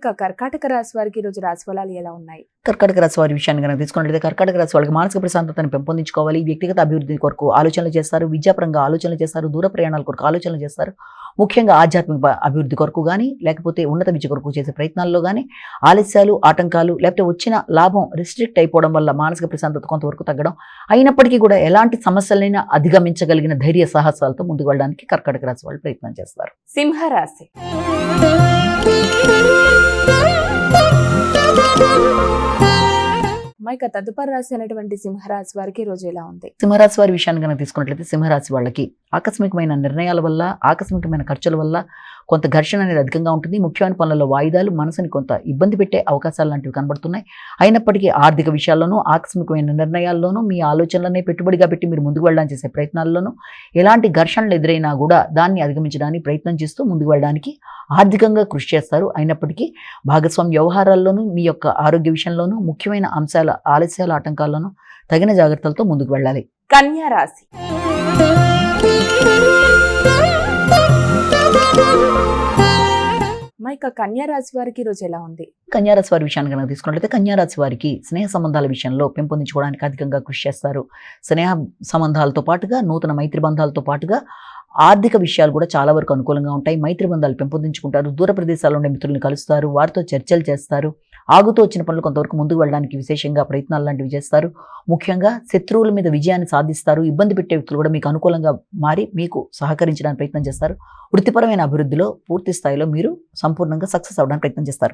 ఇక కర్కాటక రాశి వారికి ఈ రోజు రాశి ఫలాలు ఎలా ఉన్నాయి? కర్కాటక రాశి వారి విషయాన్ని కనుక తీసుకున్నట్లయితే కర్కాటక రాశి వాళ్ళకి మానసిక ప్రశాంతతను పెంపొందించుకోవాలి, వ్యక్తిగత అభివృద్ధి కొరకు ఆలోచనలు చేస్తారు, విద్యాపరంగా ఆలోచనలు చేస్తారు, దూర ప్రయాణాల కొరకు ఆలోచనలు చేస్తారు, ముఖ్యంగా ఆధ్యాత్మిక అభివృద్ధి కొరకు కానీ లేకపోతే ఉన్నత విద్య కొరకు చేసే ప్రయత్నాల్లో కానీ ఆలస్యాలు, ఆటంకాలు లేకపోతే వచ్చిన లాభం రిస్ట్రిక్ట్ అయిపోవడం వల్ల మానసిక ప్రశాంతత కొంతవరకు తగ్గడం, అయినప్పటికీ కూడా ఎలాంటి సమస్యలైనా అధిగమించగలిగిన ధైర్య సాహసాలతో ముందుకు వెళ్ళడానికి కర్కాటక రాశి వాళ్ళు ప్రయత్నం చేస్తారు. సింహరాశి. ఇక తదుపరి రాశి అయినటువంటి సింహరాశి వారికి ఈ రోజు ఎలా ఉంది? సింహరాశి వారి విషయాన్ని కనుక తీసుకున్నట్లయితే సింహరాశి వాళ్ళకి ఆకస్మికమైన నిర్ణయాల వల్ల, ఆకస్మికమైన ఖర్చుల వల్ల కొంత ఘర్షణ అనేది అధికంగా ఉంటుంది. ముఖ్యమైన పనులలో వాయిదాలు మనసుని కొంత ఇబ్బంది పెట్టే అవకాశాలు లాంటివి కనబడుతున్నాయి. అయినప్పటికీ ఆర్థిక విషయాల్లోనూ, ఆకస్మికమైన నిర్ణయాల్లోనూ, మీ ఆలోచనలనే పెట్టుబడిగా పెట్టి మీరు ముందుకు వెళ్ళడానికి చేసే ప్రయత్నాల్లోనూ ఎలాంటి ఘర్షణలు ఎదురైనా కూడా దాన్ని అధిగమించడానికి ప్రయత్నం చేస్తూ ముందుకు వెళ్ళడానికి ఆర్థికంగా కృషి చేస్తారు. అయినప్పటికీ భాగస్వామ్య వ్యవహారాల్లోనూ, మీ యొక్క ఆరోగ్య విషయంలోనూ, ముఖ్యమైన అంశాల ఆలస్యాల ఆటంకాల్లోనూ తగిన జాగ్రత్తలతో ముందుకు వెళ్ళాలి. కన్యా రాశి. ఇక కన్యా రాశి వారికి ఈ రోజు ఎలా ఉంది? కన్యారాశి వారి విషయాన్ని కనుక తీసుకున్నట్లయితే కన్యారాశి వారికి స్నేహ సంబంధాల విషయంలో పెంపొందించుకోవడానికి అధికంగా కృషి చేస్తారు. స్నేహ సంబంధాలతో పాటుగా నూతన మైత్రి బంధాలతో పాటుగా ఆర్థిక విషయాలు కూడా చాలా వరకు అనుకూలంగా ఉంటాయి. మైత్రి బంధాలు పెంపొందించుకుంటారు, దూర ప్రదేశాల్లో ఉండే మిత్రులను కలుస్తారు, వారితో చర్చలు చేస్తారు, ఆగుతూ వచ్చిన పనులు కొంతవరకు ముందుకు వెళ్ళడానికి విశేషంగా ప్రయత్నాలు లాంటివి చేస్తారు. ముఖ్యంగా శత్రువుల మీద విజయాన్ని సాధిస్తారు. ఇబ్బంది పెట్టే వ్యక్తులు కూడా మీకు అనుకూలంగా మారి మీకు సహకరించడానికి ప్రయత్నం చేస్తారు. వృత్తిపరమైన అభివృద్ధిలో పూర్తి స్థాయిలో మీరు సంపూర్ణంగా సక్సెస్ అవ్వడానికి ప్రయత్నం చేస్తారు.